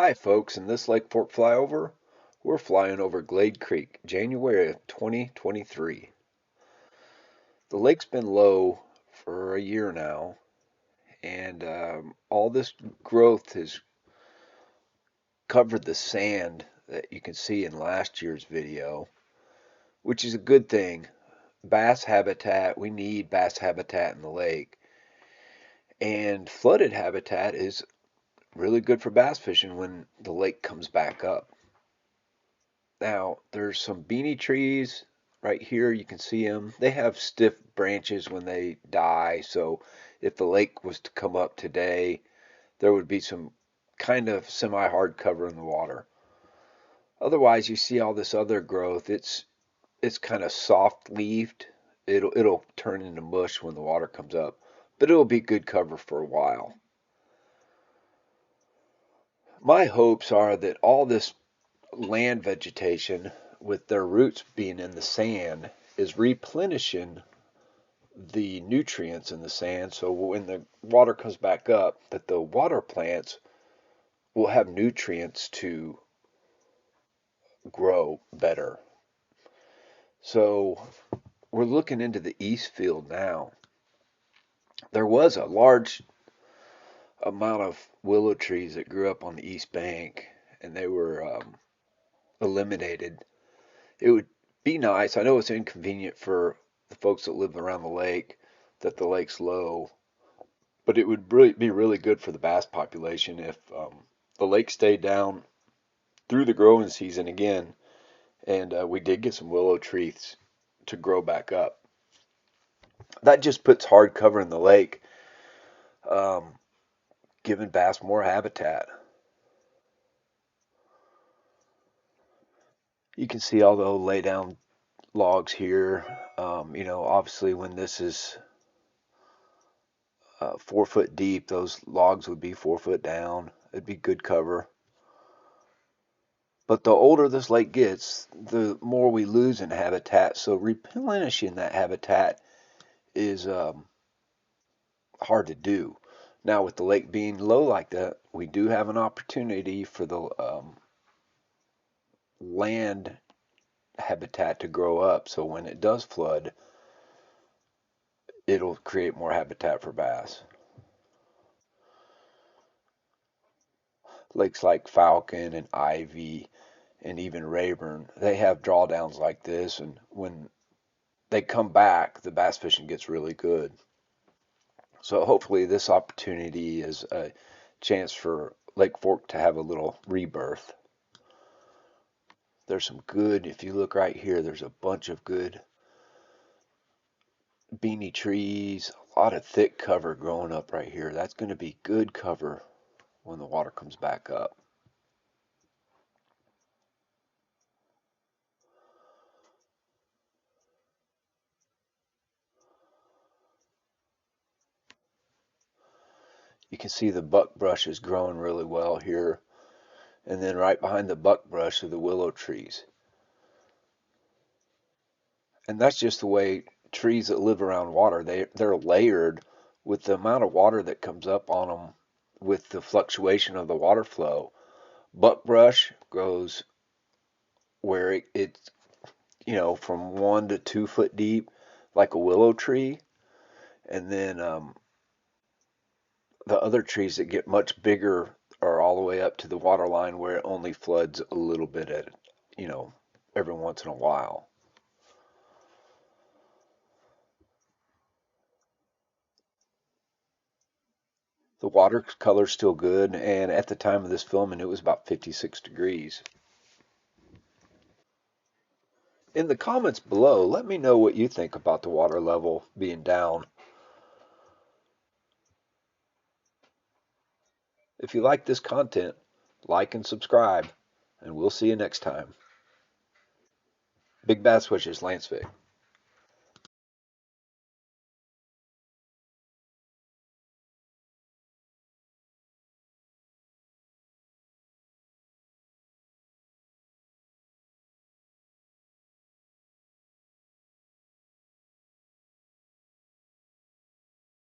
Hi folks, in this Lake Fork flyover, we're flying over Glade Creek, January of 2023. The lake's been low for a year now, and all this growth has covered the sand that you can see in last year's video, which is a good thing. Bass habitat, we need bass habitat in the lake, and flooded habitat is really good for bass fishing when the lake comes back up. Now, there's some beanie trees right here. You can see them. They have stiff branches when they die. So if the lake was to come up today, there would be some kind of semi-hard cover in the water. Otherwise, you see all this other growth. It's kind of soft-leaved. It'll turn into mush when the water comes up, but it'll be good cover for a while. My hopes are that all this land vegetation, with their roots being in the sand, is replenishing the nutrients in the sand, so when the water comes back up, that the water plants will have nutrients to grow better. So we're looking into the east field now. There was a large amount of willow trees that grew up on the east bank, and they were eliminated. It would be nice. I know it's inconvenient for the folks that live around the lake that the lake's low, but it would really be really good for the bass population if the lake stayed down through the growing season again, and we did get some willow trees to grow back up. That just puts hard cover in the lake, um, giving bass more habitat. You can see all the lay down logs here. Obviously when this is 4 foot deep, those logs would be 4 foot down. It'd be good cover. But the older this lake gets, the more we lose in habitat. So replenishing that habitat is hard to do. Now, with the lake being low like that, we do have an opportunity for the land habitat to grow up. So when it does flood, it'll create more habitat for bass. Lakes like Falcon and Ivy and even Rayburn, they have drawdowns like this, and when they come back, the bass fishing gets really good. So hopefully this opportunity is a chance for Lake Fork to have a little rebirth. There's some good, if you look right here, there's a bunch of good beanie trees, a lot of thick cover growing up right here. That's going to be good cover when the water comes back up. You can see the buckbrush is growing really well here. And then right behind the buckbrush are the willow trees. And that's just the way trees that live around water, they're layered with the amount of water that comes up on them with the fluctuation of the water flow. Buckbrush grows where it's from 1 to 2 foot deep, like a willow tree, and then the other trees that get much bigger are all the way up to the water line where it only floods a little bit every once in a while. The water color's still good, and at the time of this filming, it was about 56 degrees. In the comments below, let me know what you think about the water level being down. If you like this content, like and subscribe, and we'll see you next time. Big Bass Wishes, Lance Vick.